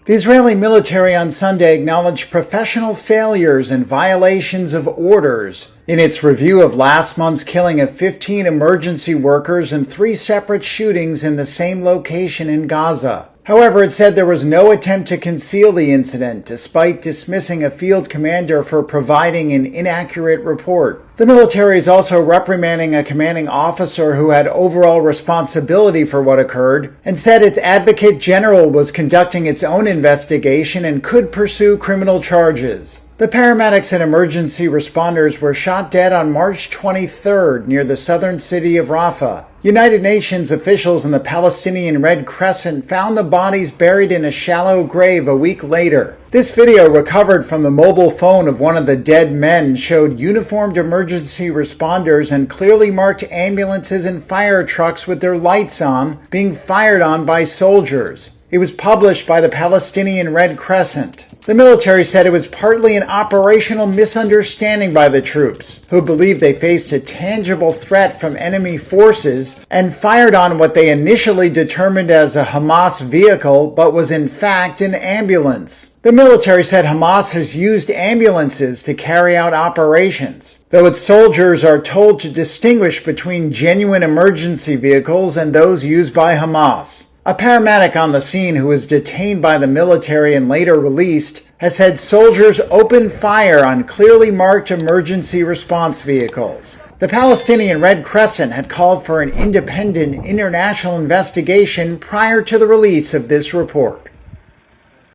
The Israeli military on Sunday acknowledged professional failures and violations of orders in its review of last month's killing of 15 emergency workers and 3 separate shootings in the same location in Gaza. However, it said there was no attempt to conceal the incident, despite dismissing a field commander for providing an inaccurate report. The military is also reprimanding a commanding officer who had overall responsibility for what occurred, and said its advocate general was conducting its own investigation and could pursue criminal charges. The paramedics and emergency responders were shot dead on March 23rd near the southern city of Rafah. United Nations officials and the Palestinian Red Crescent found the bodies buried in a shallow grave a week later. This video, recovered from the mobile phone of one of the dead men, showed uniformed emergency responders and clearly marked ambulances and fire trucks with their lights on being fired on by soldiers. It was published by the Palestinian Red Crescent. The military said it was partly an operational misunderstanding by the troops, who believed they faced a tangible threat from enemy forces and fired on what they initially determined as a Hamas vehicle, but was in fact an ambulance. The military said Hamas has used ambulances to carry out operations, though its soldiers are told to distinguish between genuine emergency vehicles and those used by Hamas. A paramedic on the scene, who was detained by the military and later released, has said soldiers opened fire on clearly marked emergency response vehicles. The Palestinian Red Crescent had called for an independent international investigation prior to the release of this report.